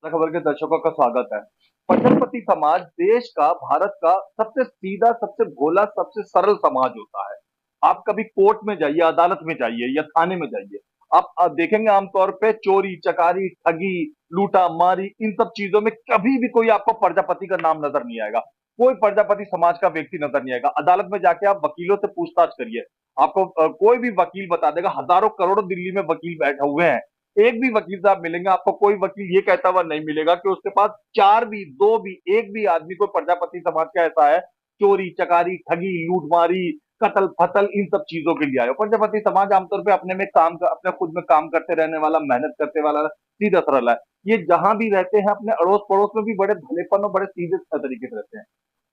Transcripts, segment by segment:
खबर के दर्शकों का स्वागत है। प्रजापति समाज देश का, भारत का सबसे सीधा, सबसे भोला, सबसे सरल समाज होता है। आप कभी कोर्ट में जाइए, अदालत में जाइए या थाने में जाइए, आप देखेंगे आमतौर पे चोरी, चकारी, ठगी, लूटा मारी, इन सब चीजों में कभी भी कोई आपको प्रजापति का नाम नजर नहीं आएगा। कोई प्रजापति समाज का व्यक्ति नजर नहीं आएगा। अदालत में जाके आप वकीलों से पूछताछ करिए, आपको कोई भी वकील बता देगा। हजारों करोड़ों दिल्ली में वकील बैठे हुए हैं, एक भी वकील साहब मिलेंगे, आपको कोई वकील ये कहता हुआ नहीं मिलेगा कि उसके पास चार भी, दो भी, एक भी आदमी कोई प्रजापति समाज का ऐसा है चोरी, चकारी, ठगी, लूटमारी, कतल फतल इन सब चीजों के लिए आए हो। प्रजापति समाज आमतौर पर अपने में काम अपने खुद में काम करते रहने वाला, मेहनत करते वाला, सीधा सरल है। ये जहां भी रहते हैं अपने अड़ोस पड़ोस में भी बड़े भलेपन और बड़े सीधे तरीके से रहते हैं।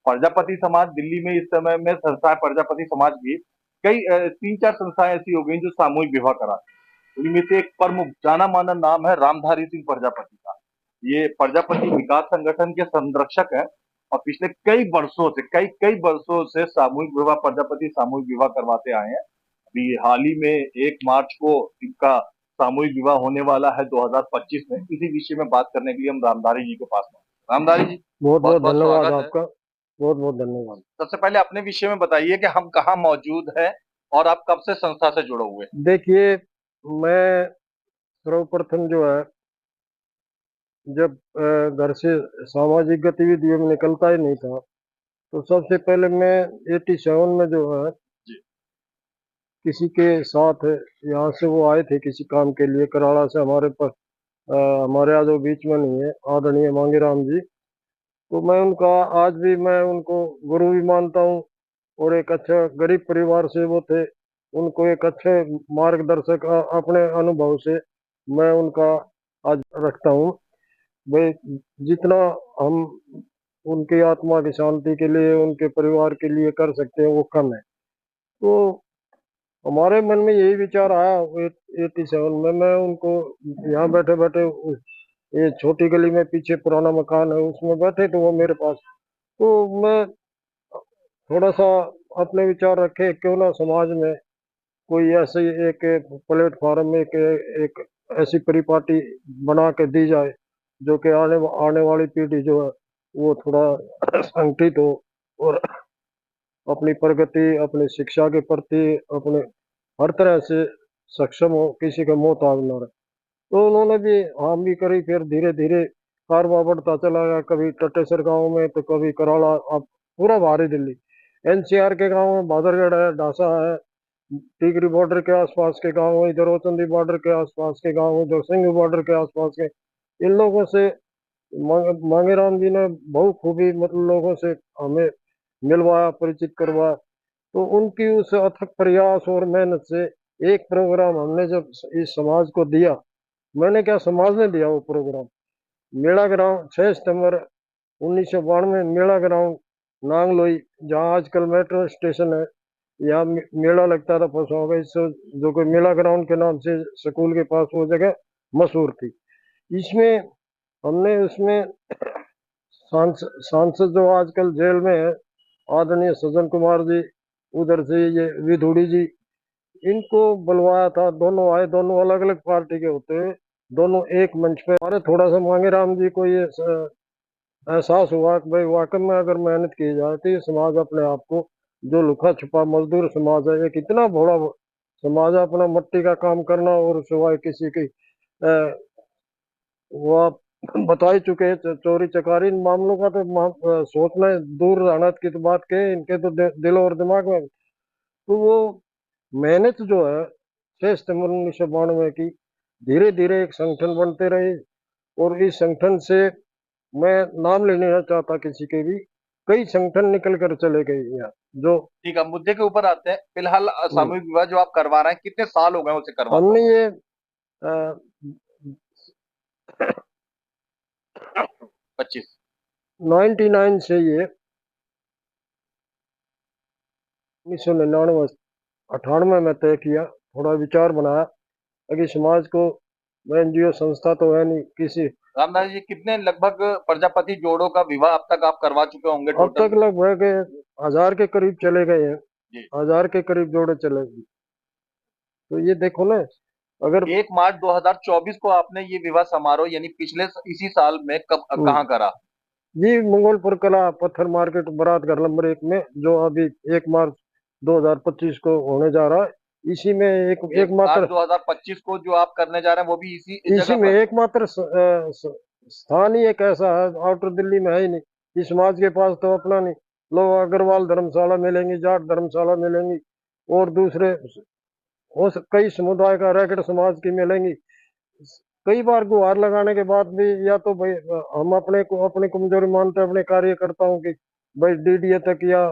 प्रजापति समाज दिल्ली में इस समय में संस्था प्रजापति समाज की कई तीन चार संस्थाएं ऐसी हो गई जो सामूहिक विवाह कराती हैं। उनमें से एक प्रमुख जाना माना नाम है रामधारी सिंह प्रजापति का। ये प्रजापति विकास संगठन के संरक्षक है और पिछले कई वर्षों से सामूहिक विवाह, प्रजापति सामूहिक विवाह करवाते आए हैं। अभी हाल ही में 1 मार्च को इनका सामूहिक विवाह होने वाला है 2025 में। इसी विषय में बात करने के लिए हम रामधारी जी के पास में। रामधारी जी, बहुत बहुत बहुत बहुत धन्यवाद स्वागत है। आपका। बहुत बहुत धन्यवाद। सबसे पहले अपने विषय में बताइए कि हम कहाँ मौजूद हैं और आप कब से संस्था से जुड़े हुए हैं। देखिए, मैं सर्वप्रथम जो है, जब घर से सामाजिक गतिविधियों में निकलता ही नहीं था, तो सबसे पहले मैं 87 में जो है जी। किसी के साथ यहाँ से वो आए थे किसी काम के लिए, कराड़ा से हमारे पास। हमारे यहाँ जो बीच में नहीं है, आदरणीय मांगेराम जी, तो मैं उनका आज भी मैं उनको गुरु भी मानता हूँ। और एक अच्छा गरीब परिवार से वो थे, उनको एक अच्छे मार्गदर्शक अपने अनुभव से मैं उनका आज रखता हूँ। भाई, जितना हम उनकी आत्मा की शांति के लिए, उनके परिवार के लिए कर सकते हैं वो कम है। तो हमारे मन में यही विचार आया 87 में। मैं उनको यहाँ बैठे बैठे ये छोटी गली में पीछे पुराना मकान है उसमें बैठे थे वो मेरे पास। तो मैं थोड़ा सा अपने विचार रखे, क्यों ना समाज में कोई ऐसे एक प्लेटफॉर्म में एक ऐसी परिपाटी बना के दी जाए जो कि आने आने वाली पीढ़ी जो है वो थोड़ा संगठित हो और अपनी प्रगति, अपनी शिक्षा के प्रति, अपने हर तरह से सक्षम हो, किसी का मोहताज न रहे। तो उन्होंने भी हम भी करी। फिर धीरे धीरे कारवा बढ़ता चला गया, कभी टटेसर गांव में तो कभी कराड़ा, अब पूरा बाहरी दिल्ली। एनसीआर के गांव में बादरगढ़ है, ढासा है, टिकरी बॉर्डर के आसपास के गांव है, इधर ओचंदी बॉर्डर के आसपास के गांव है, इधर सिंह बॉर्डर के आसपास के। इन लोगों से मांगेराम जी ने बहुत खूबी मतलब लोगों से हमें मिलवाया, परिचित करवाया। तो उनकी उस अथक प्रयास और मेहनत से एक प्रोग्राम हमने जब इस समाज को दिया, मैंने क्या समाज ने दिया वो प्रोग्राम, मेला ग्राउंड 6 सितंबर 1992, मेला ग्राउंड नांगलोई, जहाँ आजकल मेट्रो स्टेशन है, यहाँ मेला लगता था परसों का। इस जो कोई मेला ग्राउंड के नाम से स्कूल के पास वो जगह मशहूर थी। इसमें हमने उसमें सांसद जो आजकल जेल में है, आदरणीय सज्जन कुमार जी, उधर से ये विधुड़ी जी, इनको बुलवाया था। दोनों आए, दोनों अलग अलग पार्टी के होते हुए दोनों एक मंच पे। हमारे थोड़ा सा मांगेराम जी को ये एहसास हुआ कि भाई वाकई में अगर मेहनत की जाए तो ये समाज अपने आप को, जो लुका छुपा मजदूर समाज है, एक इतना बड़ा समाज है, अपना मट्टी का काम करना और सिवाय किसी की वो आप बता ही चुके हैं, चोरी चकारी इन मामलों का तो सोचना दूर रहना की तो बात के, इनके तो दिल और दिमाग में। तो वो मेहनत जो है 6 सितंबर 1992 की, धीरे धीरे एक संगठन बनते रहे। और इस संगठन से मैं नाम लेने नहीं चाहता किसी के भी, कई संगठन निकल कर चले गए यहाँ जो। ठीक है, मुद्दे के ऊपर आते हैं। फिलहाल हम्म, सामूहिक विवाह जो आप करवा रहे हैं, कितने साल हो गए उसे करवाते हमने हुए। ये 25। 99 से ये 1999 98 में तय किया, थोड़ा विचार बनाया ताकि समाज को, मैं एनजीओ संस्था तो है नहीं किसी। रामदास जी, कितने लगभग प्रजापति जोड़ों का विवाह अब तक आप करवा चुके होंगे अब टोटल। तक लगभग 1000 के करीब चले गए हैं, जी। 1000 के करीब जोड़े चले गए। तो ये देखो ना, अगर 1 मार्च 2024 को आपने ये विवाह समारोह यानी पिछले इसी साल में कब कहाँ करा? जी मंगोलपुर कला पत्थर मार्केट बारात घर नंबर 1 में, जो अभी 1 मार्च 2025 को होने जा रहा है। इसी में एक 1 मार्च एकमात्र 2025 को जो आप करने जा रहे हैं वो भी इसी इसी जगह में पर? एकमात्र स्थान ही एक ऐसा है, आउटर दिल्ली में है ही नहीं। इस समाज के पास तो अपना नहीं। लोग अग्रवाल धर्मशाला मिलेंगी, जाट धर्मशाला मिलेंगी, और दूसरे कई समुदाय का रैगड़ समाज की मिलेंगी। कई बार गुहार लगाने के बाद भी, या तो भाई हम अपने को अपनी कमजोरी मानते हैं अपने कार्यकर्ताओं की, भाई डीडीए तक या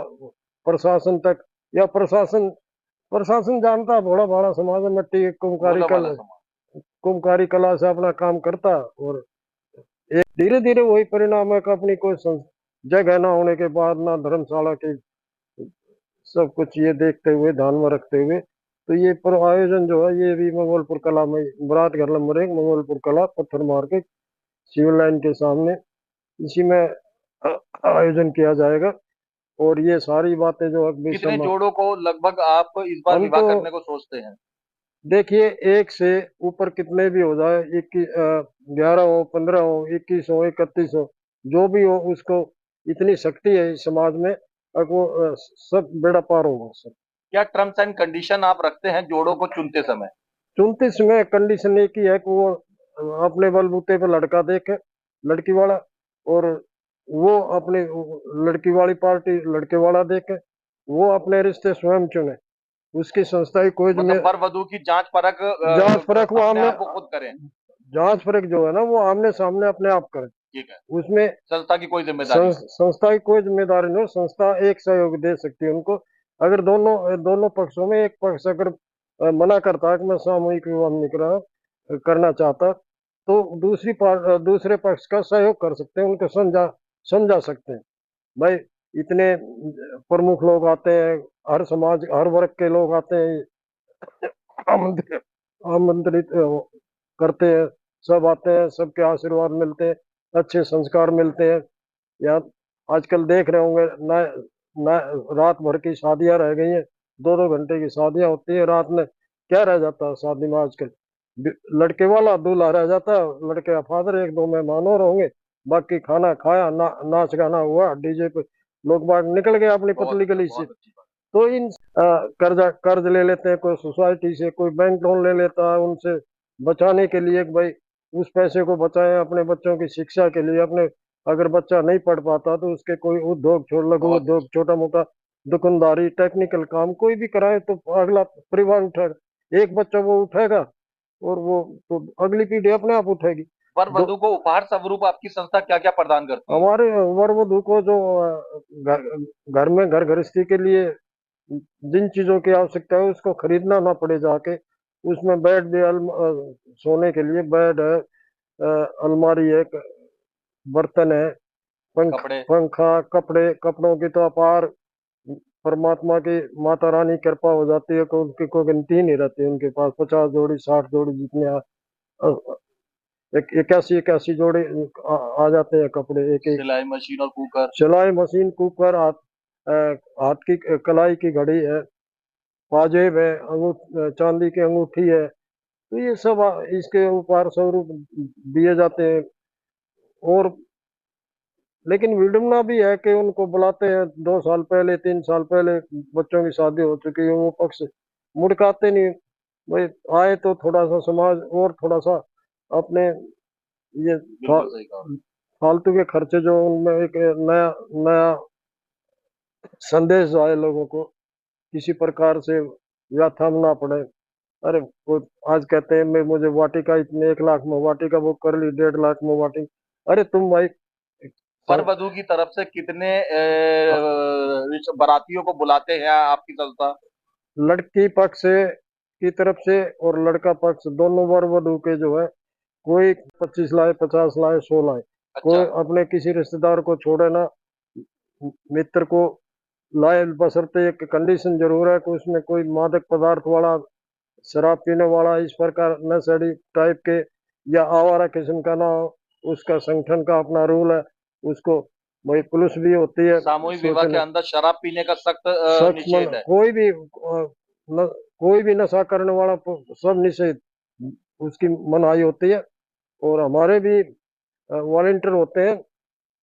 प्रशासन तक, या प्रशासन प्रशासन जानता है भोला भाला समाज है, मिट्टी भोला भाला समाज। कुम्भकारी कला से अपना काम करता है। और एक धीरे धीरे वही परिणाम है कि अपनी कोई जगह ना होने के बाद, ना धर्मशाला के, सब कुछ ये देखते हुए, ध्यान में रखते हुए, तो ये पर आयोजन जो है ये भी मंगोलपुर कला में, बारात घर नंबर 1 मंगोलपुर कला पत्थर मार्केट सिविल लाइन के सामने, इसी में आयोजन किया जाएगा। और ये सारी बातें जो है कितने जोड़ों को लगभग आप इस बार हम विवाह तो करने को सोचते हैं? देखिए, एक से ऊपर कितने भी हो जाए, 11 हो, 15 हो, 21 हो, 31 हो, जो भी हो, उसको इतनी शक्ति है इस समाज में, अब वो सब बेड़ा पार होगा सब। क्या टर्म्स एंड कंडीशन आप रखते हैं जोड़ों को चुनते समय? 34 में कंडीशन एक ही है कि वो अपने बलबूते पे लड़का देखे, लड़की वाला, और वो अपनी लड़की वाली पार्टी लड़के वाला देखे, वो अपने रिश्ते स्वयं चुने, उसकी संस्था ही कोई में मतलब वर वधु की जांच परख जांच परख वो अपने आमने आप वो खुद करें? जांच परख जो है ना वो आमने सामने अपने आप करे। ठीक है। उसमें संस्था की कोई जिम्मेदारी नहीं? संस्था की कोई जिम्मेदारी नहीं हो, संस्था एक सहयोग दे सकती है उनको। अगर दोनों दोनों पक्षों में एक पक्ष अगर मना करता है कि मैं सामूहिक विवाह नहीं करना चाहता, तो दूसरे पक्ष का सहयोग कर सकते हैं, उनको समझा सकते हैं। भाई इतने प्रमुख लोग आते हैं, हर समाज हर वर्ग के लोग आते हैं, आमंत्रित आमंत्रित करते हैं, सब आते हैं, सबके आशीर्वाद मिलते हैं, अच्छे संस्कार मिलते हैं। या आजकल देख रहे होंगे ना, ना रात भर की शादियां रह गई हैं, 2-2 घंटे की शादियां होती है रात में। क्या रह जाता है शादी में आजकल? लड़के वाला दूल्हा रह जाता है, लड़के का फादर, 1-2 मेहमान और होंगे, बाकी खाना खाया, नाच गाना हुआ डीजे पे, लोग बाग निकल गए अपनी बहुत पतली गली से। बहुत अच्छी बात। तो इन कर्ज ले लेते हैं, कोई सोसाइटी से, कोई बैंक लोन ले लेता है उनसे बचाने के लिए कि भाई उस पैसे को बचाएं अपने बच्चों की शिक्षा के लिए। अपने अगर बच्चा नहीं पढ़ पाता तो उसके कोई उद्योग, लघु बहुत उद्योग, अच्छी। छोटा मोटा दुकानदारी, टेक्निकल काम कोई भी कराए तो अगला परिवार उठेगा। एक बच्चा वो उठेगा और वो तो अगली पीढ़ी अपने आप उठेगी। वर दो वधु को उपहार स्वरूप आपकी संस्था क्या क्या प्रदान करती है? हमारे वर वधु को जो घर घर में घर गृहस्थी के लिए जिन चीजों की आवश्यकता है उसको खरीदना ना पड़े जाके, उसमें बेड भी, सोने के लिए बेड है, अलमारी है, बर्तन है, कपड़े? पंखा, कपड़ों की तो अपार परमात्मा की, माता रानी कृपा हो जाती है, को उनकी कोई गिनती ही नहीं रहती उनके पास। 50 जोड़ी, 60 जोड़ी, जितने एक 81 जोड़ी आ जाते हैं कपड़े, एक एक। सिलाई मशीन और कुकर? सिलाई मशीन, कुकर, अ, हाथ की कलाई की घड़ी है, पाजेब है, चांदी की अंगूठी है। तो ये सब इसके उपहार स्वरूप दिए जाते हैं। और लेकिन विडम्बना भी है कि उनको बुलाते हैं 2 साल पहले, 3 साल पहले, बच्चों की शादी हो चुकी है, वो पक्ष मुड़काते नहीं। भाई आए तो थोड़ा सा समाज और थोड़ा सा अपने ये बिल्कुल सही कहा। फालतू के खर्चे जो उनमें एक नया नया संदेश आए लोगों को, किसी प्रकार से व्यथा ना पड़े। अरे वो आज कहते हैं मैं मुझे वाटिका इतने 1 लाख में वाटिका बुक कर ली, 1.5 लाख में वाटिका। अरे तुम भाई वर वधु की तरफ से कितने बारातियों को बुलाते हैं आपकी संस्था? लड़की पक्ष से की तरफ से और लड़का पक्ष दोनों वर वधु के जो है, कोई 25 लाए, 50 लाए, 100 लाए, अच्छा। कोई अपने किसी रिश्तेदार को छोड़े ना, मित्र को लाए। बशर्ते एक कंडीशन जरूर है कि उसमें कोई मादक पदार्थ वाला, शराब पीने वाला, इस प्रकार नशेड़ी टाइप के या आवारा किस्म का ना हो। उसका संगठन का अपना रूल है, उसको भाई पुलिस भी होती है सामूहिक विवाह के सोचने। अंदर शराब पीने का सख्त सच मन निषेध है? कोई भी न, कोई भी नशा करने वाला सब निषेध, उसकी मनाही होती है। और हमारे भी वॉलंटियर होते हैं,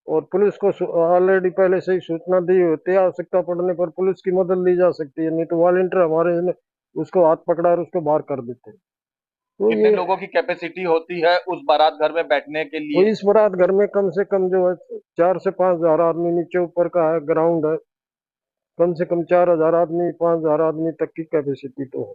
और पुलिस को ऑलरेडी पहले से ही सूचना दी होती है, आवश्यकता पड़ने पर पुलिस की मदद ली जा सकती है, नहीं तो वॉलंटियर हमारे ने उसको हाथ पकड़ा और उसको बाहर कर देते हैं। तो कितने ये, लोगों की कैपेसिटी होती है उस बारात घर में बैठने के तो लिए? इस बारात घर में कम से कम जो है 4 से 5 हजार आदमी, नीचे ऊपर का है ग्राउंड है, कम से कम 4 हजार आदमी, 5 हजार आदमी तक की कैपेसिटी तो है।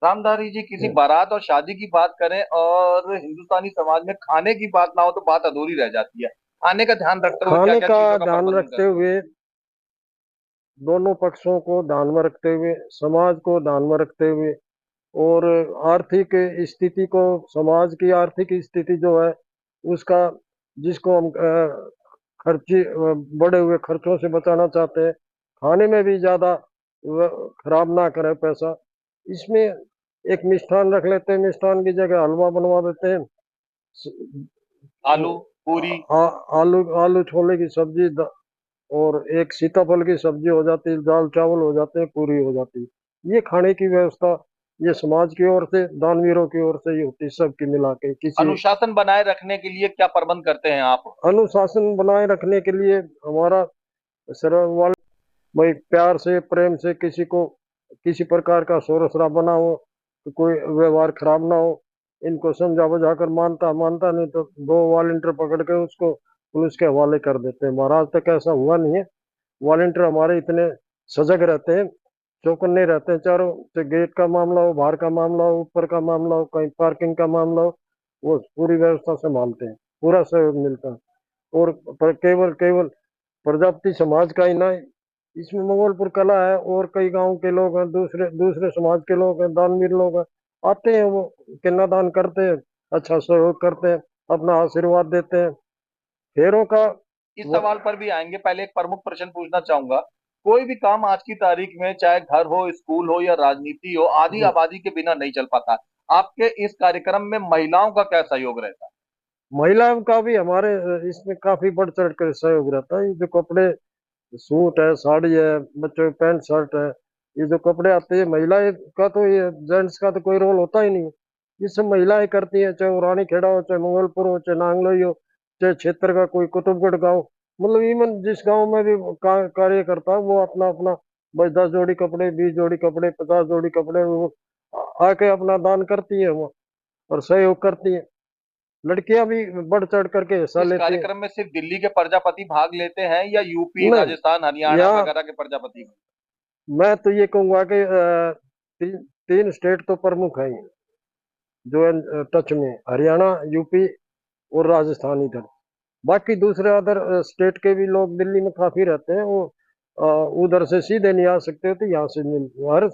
रामधारी जी, किसी है। बारात और शादी की बात करें और हिंदुस्तानी समाज में खाने की बात ना हो तो बात अधूरी रह जाती है। खाने का ध्यान रखते हुए क्या खाने क्या का चीजों का ध्यान प्रबंधन रखते करते हैं? हुए, दोनों पक्षों को ध्यान में रखते हुए, समाज को ध्यान में रखते हुए, और आर्थिक स्थिति को, समाज की आर्थिक स्थिति जो है उसका, जिसको हम खर्ची बढ़े हुए खर्चों से बचाना चाहते हैं, खाने में भी ज्यादा खराब ना करे पैसा, इसमें एक मिष्ठान रख लेते हैं, मिष्ठान की जगह हलवा बनवा देते हैं। आलू पूरी। आलू आलू छोले की सब्जी, और एक सीताफल की सब्जी हो जाती है, दाल चावल हो जाते हैं, पूरी हो जाती है। ये खाने की व्यवस्था, ये समाज की ओर से, दानवीरों की ओर से ही होती है, सबकी मिला के। किसी अनुशासन बनाए रखने के लिए क्या प्रबंध करते हैं आप? अनुशासन बनाए रखने के लिए हमारा सर्वाल भाई, प्यार से, प्रेम से, किसी को किसी प्रकार का शोर शराबा ना हो, तो कोई व्यवहार खराब ना हो, इनको समझा बुझा कर, मानता मानता नहीं तो 2 वॉलंटियर पकड़ के उसको पुलिस के हवाले कर देते हैं। महाराज तक ऐसा हुआ नहीं है। वॉलंटियर हमारे इतने सजग रहते हैं, चौकन्ने रहते हैं, चारों से गेट का मामला हो, बाहर का मामला हो, ऊपर का मामला हो, कहीं पार्किंग का मामला हो, वो पूरी व्यवस्था संभालते हैं, पूरा सहयोग मिलता है। और केवल केवल प्रजापति समाज का ही ना, इसमें मंगोलपुर कला है, और कई गांव के लोग हैं, दूसरे दूसरे समाज के लोग हैं, दानवीर लोग हैं, आते हैं, वो कन्यादान करते हैं, अच्छा सहयोग करते हैं, अपना आशीर्वाद देते हैं। फेरों का इस व- सवाल पर भी आएंगे, पहले एक प्रमुख प्रश्न पूछना चाहूंगा। कोई भी काम आज की तारीख में, चाहे घर हो, स्कूल हो या राजनीति हो, आधी आबादी के बिना नहीं चल पाता। आपके इस कार्यक्रम में महिलाओं का क्या सहयोग रहता है? महिलाओं का भी हमारे इसमें काफी बढ़ चढ़ कर सहयोग रहता है। ये जो कपड़े, सूट है, साड़ी है, बच्चों की पैंट शर्ट है, ये जो कपड़े आते हैं महिलाएं का, तो ये जेंट्स का तो कोई रोल होता ही नहीं। ये सब महिलाएं करती हैं, चाहे वो रानी खेड़ा हो, चाहे मंगलपुर हो, चाहे नांगलोई हो, चाहे क्षेत्र का कोई कुतुबगढ़ गांव, मतलब इवन जिस गांव में भी वो कार्य करता है, वो अपना अपना बस 10 जोड़ी कपड़े, 20 जोड़ी कपड़े, 50 जोड़ी कपड़े, वो आके अपना दान करती है वो, और सहयोग करती है। लड़कियां भी बढ़ चढ़ करके हिस्सा इस लेती हैं। कार्यक्रम में सिर्फ दिल्ली के प्रजापति भाग लेते हैं या यूपी, नहीं, राजस्थान, हरियाणा यहाँ वगैरह के प्रजापति भी? मैं तो ये कहूंगा कि 3 स्टेट तो प्रमुख हैं जो है टच में, हरियाणा, यूपी और राजस्थान इधर। बाकी दूसरे अदर स्टेट के भी लोग दिल्ली में काफी रहते हैं, वो अ, उधर से सीधे नहीं आ सकते, तो यहाँ से मिल, हर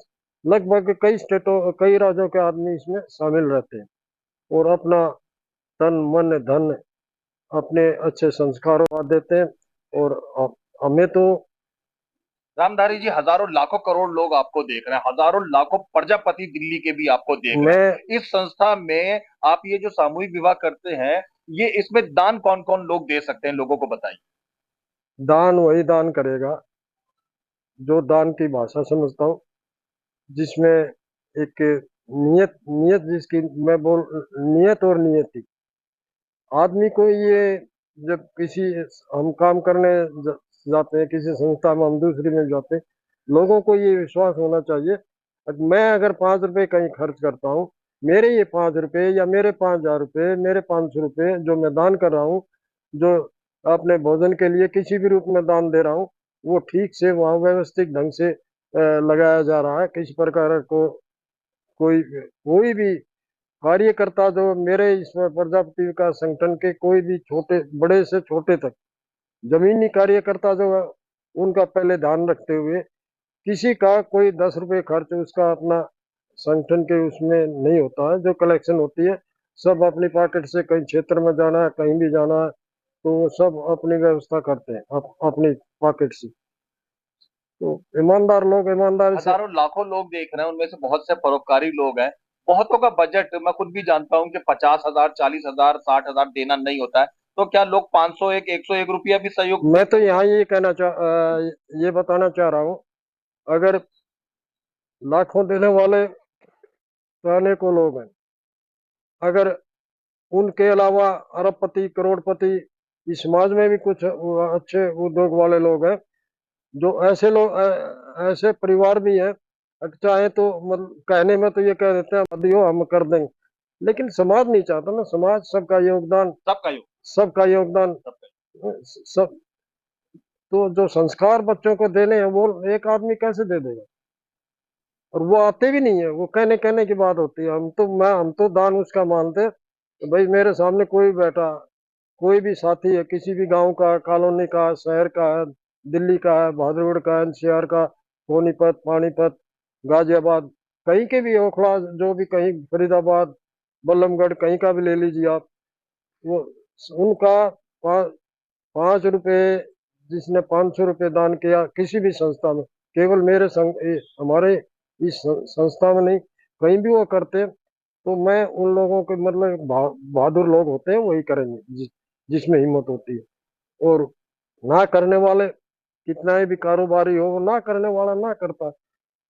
लगभग कई स्टेटों, कई राज्यों के आदमी इसमें शामिल रहते हैं, और अपना तन मन धन अपने अच्छे संस्कारों का देते हैं। और हमें तो, रामधारी जी, हजारों लाखों करोड़ लोग आपको देख रहे हैं, हजारों लाखों प्रजापति दिल्ली के भी आपको देख रहे मैं हैं। इस संस्था में आप ये जो सामूहिक विवाह करते हैं, ये इसमें दान कौन कौन लोग दे सकते हैं, लोगों को बताइए। दान वही दान करेगा जो दान की भाषा समझता हूँ, जिसमें एक नियत नियत जिसकी मैं बोल, नियत और नियति, आदमी को ये, जब किसी, हम काम करने जाते हैं किसी संस्था में, हम दूसरी में जाते हैं, लोगों को ये विश्वास होना चाहिए, मैं अगर 5 रुपए कहीं खर्च करता हूँ, मेरे ये 5 रुपए या मेरे 5 हजार रुपए, मेरे 500 रुपए जो मैं दान कर रहा हूँ, जो अपने भोजन के लिए किसी भी रूप में दान दे रहा हूँ, वो ठीक से वहाँ व्यवस्थित ढंग से लगाया जा रहा है। किसी प्रकार को कोई कोई भी कार्यकर्ता जो मेरे इस प्रजापति विकास संगठन के, कोई भी छोटे बड़े से छोटे तक जमीनी कार्यकर्ता जो है, उनका पहले ध्यान रखते हुए, किसी का कोई 10 रुपए खर्च उसका अपना संगठन के उसमें नहीं होता है। जो कलेक्शन होती है, सब अपनी पॉकेट से, कहीं क्षेत्र में जाना है, कहीं भी जाना है, तो वो सब अपनी व्यवस्था करते हैं अपनी पॉकेट से। तो ईमानदार लोग ईमानदारी से। हजारों लाखों लोग देख रहे हैं, उनमें से बहुत से परोपकारी लोग हैं। बहुतों का बजट, मैं खुद भी जानता हूं कि 50,000, 40,000, 60,000 देना नहीं होता है। तो क्या लोग 501, 101 रुपया भी सहयोग मैं दे तो सकते यहाँ हैं? ये बताना चाह रहा हूँ, अगर लाखों देने वाले तो अनेकों लोग हैं, अगर उनके अलावा अरबपति करोड़पति इस समाज में भी कुछ अच्छे उद्योग वाले लोग हैं, जो ऐसे लोग ऐसे परिवार भी हैं, चाहे तो मतलब कहने में तो ये कह देते हैं दियो हम कर देंगे, लेकिन समाज नहीं चाहता ना। समाज सबका योगदान, सबका योग, सबका योगदान, सबका सब। तो जो संस्कार बच्चों को देने हैं वो एक आदमी कैसे दे देगा, और वो आते भी नहीं है, वो कहने कहने की बात होती है। हम तो दान उसका मानते हैं तो भाई मेरे सामने कोई बैठा, कोई भी साथी है, किसी भी गांव का, कॉलोनी का, शहर का है, दिल्ली का है, बहादुरगढ़ का, एनसीआर का, सोनीपत, पानीपत, गाजियाबाद, कहीं के भी, ओखला, जो भी, कहीं फरीदाबाद, बल्लमगढ़, कहीं का भी ले लीजिए आप, वो उनका 5 रुपए, जिसने 500 रुपये दान किया किसी भी संस्था में, केवल मेरे हमारे इस संस्था में नहीं, कहीं भी वो करते, तो मैं उन लोगों के मतलब बहादुर लोग होते हैं वही करेंगे, जिसमें हिम्मत होती है। और ना करने वाले, कितना ही भी कारोबारी हो, वो ना करने वाला ना करता।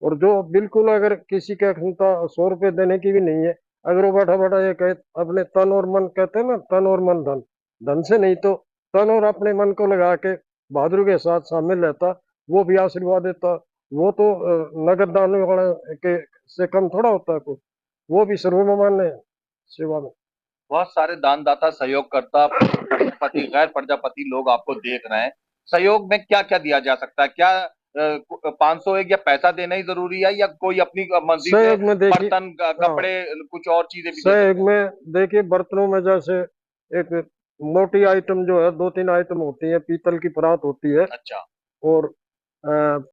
और जो बिल्कुल, अगर किसी के क्षमता 100 रुपये देने की भी नहीं है, अगर वो बैठा बैठा ये कहे, अपने तन और मन, कहते हैं ना, तन और मन धन, धन से नहीं तो तन और अपने मन को लगा के बहादुर के साथ शामिल रहता, वो भी आशीर्वाद देता, वो तो नगद दान वाला के से कम थोड़ा होता है कोई, वो भी सर्वमान्य है सेवा में। बहुत सारे दानदाता, सहयोगकर्ता, प्रजापति, गैर प्रजापति लोग आपको देख रहे हैं। सहयोग में क्या क्या दिया जा सकता है? क्या 500 एक या पैसा देना ही जरूरी है, या कोई अपनी मर्जी से सहयोग में देखिए, बर्तन, हाँ, कपड़े, कुछ और चीजें भी दे सहयोग सकते हैं? में देखिए, बर्तनों में जैसे एक मोटी आइटम जो है, 2-3 आइटम होती है, पीतल की परात होती है, अच्छा। और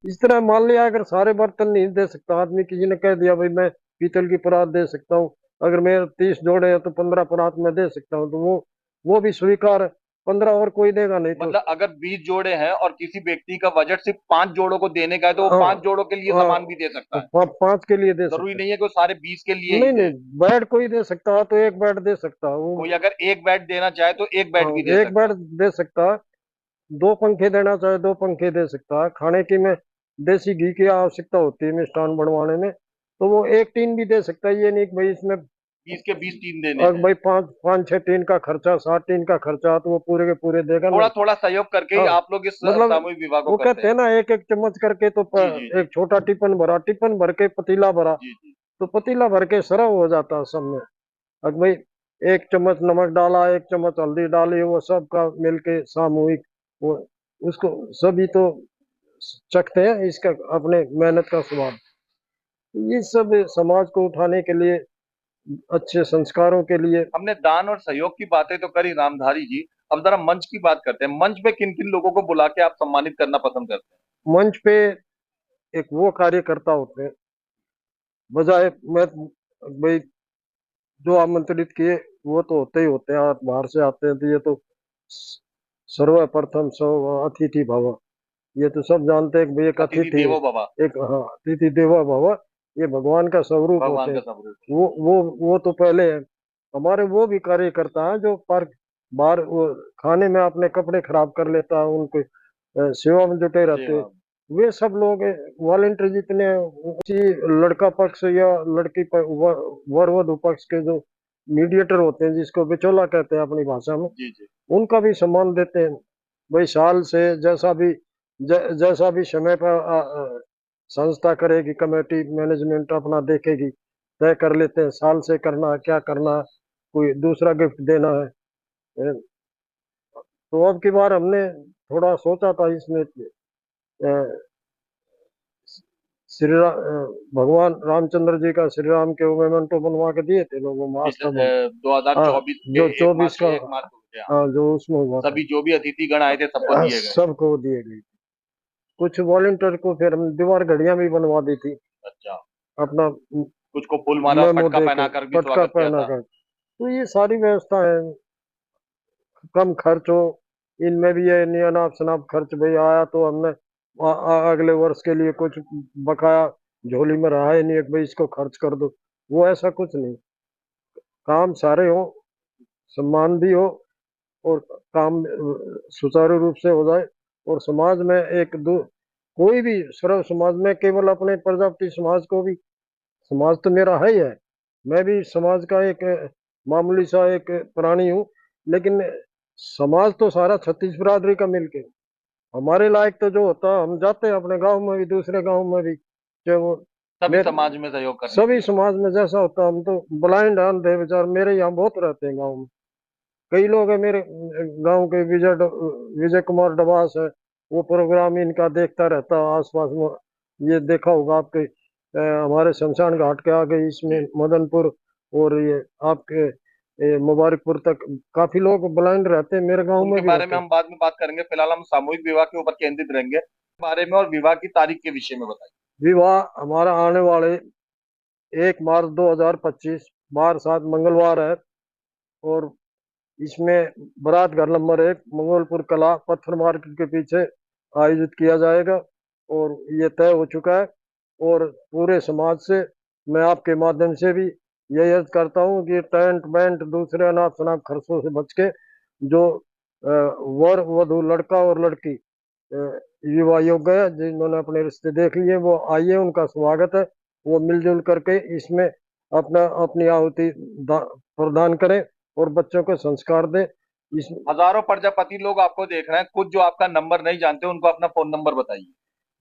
इस तरह मान लिया, अगर सारे बर्तन नहीं दे सकता आदमी, किसी ने कह दिया भाई मैं पीतल की परात दे सकता हूँ, अगर मेरे 30 जोड़े हैं तो 15 परात मैं दे सकता हूँ, तो वो भी स्वीकार है। 15 और कोई देगा नहीं तो। मतलब अगर 20 जोड़े हैं और किसी व्यक्ति का बजट सिर्फ 5 जोड़ों को देने का है, तो वो हाँ, 5 जोड़ों के लिए हाँ, सामान भी दे सकता तो है। 5 के लिए दे जरूरी सकते नहीं है कि वो सारे 20 के लिए हैं। ही नहीं दे। नहीं, बेड कोई दे सकता है तो एक बेड दे सकता है कोई वो। अगर एक बेड देना चाहे तो एक बेड हाँ, भी दे एक सकता बेड है। दे सकता है, 2 पंखे देना चाहे 2 पंखे दे सकता है। खाने की में देसी घी की आवश्यकता होती है मिष्ठान बनवाने में, तो वो एक टीन भी दे सकता है। ये नहीं कि भाई इसमें 20 के 20 टीम देने अगर हैं। भाई 5-6 टीन का खर्चा, 7 टीन का खर्चा, तो वो पूरे के पूरे देगा थोड़ा नहीं। थोड़ा सहयोग करके ही हाँ, आप लोग इस मतलब सामूहिक विवाह को वो करते कहते हैं। हैं ना, एक एक चम्मच करके, तो जी जी जी। एक छोटा टिफिन भरा, टिफिन भर के पतीला भरा, जी जी। तो पतीला भर के सरव हो जाता है सब में। अगर भाई 1 चम्मच नमक डाला, 1 चम्मच हल्दी डाली, वो सब का मिलके सामूहिक, वो उसको सभी तो चखते हैं इसका, अपने मेहनत का स्वाद। ये सब समाज को उठाने के लिए, अच्छे संस्कारों के लिए। हमने दान और सहयोग की बातें तो करी रामधारी जी। अब जरा मंच की बात करते हैं। मंच पे किन किन लोगों को बुला के आप सम्मानित करना पसंद करते हैं? मंच पे एक वो कार्यकर्ता होते हैं, बजाय मैं भाई, जो आमंत्रित किए वो तो होते ही होते हैं, आप बाहर से आते हैं तो ये तो सर्वप्रथम सर्व अतिथि भव, ये तो सब जानते हैं कि भाई एक अतिथि अतिथि है। देवो भव। एक, हाँ, अतिथि देवो भव, ये भगवान का स्वरूप भगवान होते का हैं। स्वरूप। वो तो पहले है। हमारे वो भी कार्यकर्ता है जो पर बाहर वो खाने में अपने कपड़े खराब कर लेता है, उनके सेवा में जुटे रहते हैं। सेवा। वे सब लोग वॉलेंटियर जितने हैं, उसी लड़का पक्ष या लड़की वर वधु पक्ष के जो मीडिएटर होते हैं, जिसको बिचौला कहते हैं अपनी भाषा में, जी जी। उनका भी सम्मान देते हैं। भाई साल से जैसा भी समय पर संस्था करेगी, कमेटी मैनेजमेंट अपना देखेगी, तय कर लेते हैं साल से करना है, क्या करना है, कोई दूसरा गिफ्ट देना है। तो अब की बार हमने थोड़ा सोचा था इसमें, भगवान रामचंद्र जी का, श्री राम के वो मेमेंटो बनवा के दिए थे लोगों में पिछले आश्रम। हाँ, 2024 के जो 24 का, 1 मार्च को गया। हाँ, जो उसमें हुआ था, सभी जो भी अतिथिगण आए थे सबको दिए गए। सबको दिए गए। कुछ वॉलेंटियर को फिर हम दीवार घड़ियां भी बनवा दी थी, अच्छा। अपना कुछ को फूल माला और मेमो पटका दे के, पहनाकर भी पटका स्वागत किया पहना था। कर। तो ये सारी व्यवस्था है, कम खर्च हो। इनमें भी ये नहीं अनाप शनाप खर्च, भाई आया तो हमने अगले वर्ष के लिए कुछ बकाया झोली में रहा ही नहीं है कि भाई इसको खर्च कर दो, वो ऐसा कुछ नहीं। काम सारे हो, सम्मान भी हो, और काम सुचारू रूप से हो जाए, और समाज में एक दो, कोई भी सर्व समाज में, केवल अपने प्रजापति समाज को भी, समाज तो मेरा है ही है, मैं भी समाज का एक मामूली सा एक प्राणी हूँ, लेकिन समाज तो सारा छत्तीस बिरादरी का मिलके हमारे लायक तो जो होता है, हम जाते हैं अपने गांव में भी, दूसरे गांव में भी, चाहे वो सभी मेरे समाज में सहयोग करने के सभी लिए। समाज में जैसा होता है, हम तो ब्लाइंड अंधे विचार मेरे यहाँ बहुत रहते हैं गाँव में। कई लोग हैं मेरे गांव के, विजय कुमार डबास है, वो प्रोग्राम इनका देखता रहता है आसपास में। ये देखा होगा आपके हमारे शमशान घाट के आगे इसमें मदनपुर, और ये आपके मुबारकपुर तक काफी लोग ब्लाइंड रहते हैं, मेरे गांव उनके में भी बारे रहते में हैं। हम बाद में बात करेंगे, फिलहाल हम सामूहिक विवाह के ऊपर केंद्रित रहेंगे बारे में, और विवाह की तारीख के विषय में बताइए। विवाह हमारा आने वाले 1 मार्च 2025 बार 7 मंगलवार है, और इसमें बारात घर नंबर 1 मंगोलपुर कला पत्थर मार्केट के पीछे आयोजित किया जाएगा, और ये तय हो चुका है। और पूरे समाज से मैं आपके माध्यम से भी यही अर्ज करता हूँ कि टेंट बेंट दूसरे अनाप शनाप खर्चों से बच के, जो वर वधू लड़का और लड़की युवा योग्य है, जिन्होंने अपने रिश्ते देख लिए, वो आइए, उनका स्वागत है। वो मिलजुल करके इसमें अपना अपनी आहुति प्रदान करें और बच्चों को संस्कार दें। इस हजारों प्रजापति लोग आपको देख रहे हैं, कुछ जो आपका नंबर नहीं जानते उनको अपना फोन नंबर बताइए।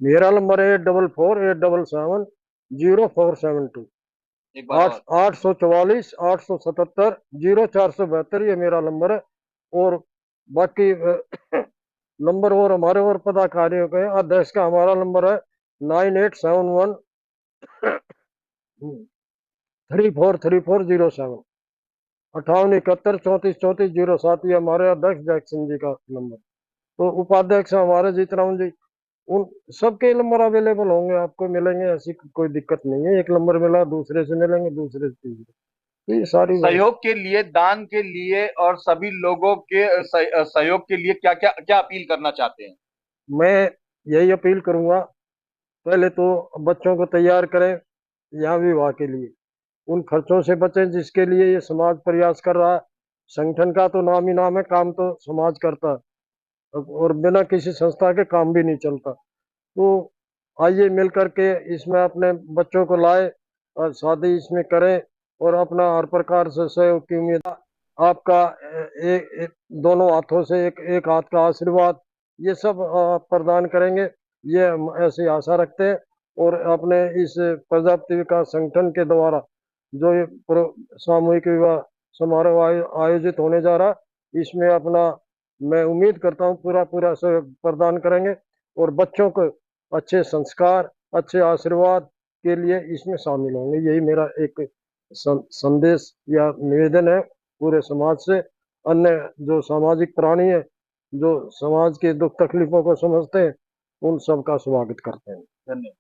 मेरा नंबर है 8448770472। एक बार आठ और। 844 877 0472, ये मेरा नंबर है। और बाकी नंबर और हमारे और पदाधिकारियों के अध्यक्ष का हमारा नंबर है 9871 343407, 5871 343407। ये हमारे अध्यक्ष जैक्सन जी का नंबर। तो उपाध्यक्ष हमारे जीतराम जी, उन सबके नंबर अवेलेबल होंगे, आपको मिलेंगे, ऐसी कोई दिक्कत नहीं है। एक नंबर मिला दूसरे से मिलेंगे, दूसरे से तीसरे, तो ये सारी सहयोग के लिए, दान के लिए और सभी लोगों के सहयोग के लिए क्या क्या क्या अपील करना चाहते हैं? मैं यही अपील करूंगा, पहले तो बच्चों को तैयार करें यहाँ विवाह के लिए, उन खर्चों से बचें जिसके लिए ये समाज प्रयास कर रहा है। संगठन का तो नाम ही नाम है, काम तो समाज करता है, और बिना किसी संस्था के काम भी नहीं चलता। तो आइए मिल करके इसमें अपने बच्चों को लाए और शादी इसमें करें, और अपना हर प्रकार से सहयोग की उम्मीद। आपका दोनों हाथों से एक एक हाथ का आशीर्वाद, ये सब प्रदान करेंगे, ये हम ऐसी आशा रखते हैं। और अपने इस प्रजापति विकास संगठन के द्वारा जो ये सामूहिक विवाह समारोह आयोजित होने जा रहा है, इसमें अपना मैं उम्मीद करता हूँ पूरा पूरा सहयोग प्रदान करेंगे, और बच्चों को अच्छे संस्कार, अच्छे आशीर्वाद के लिए इसमें शामिल होंगे। यही मेरा एक संदेश या निवेदन है पूरे समाज से। अन्य जो सामाजिक प्राणी है, जो समाज के दुख तकलीफों को समझते हैं, उन सबका स्वागत करते हैं। धन्यवाद।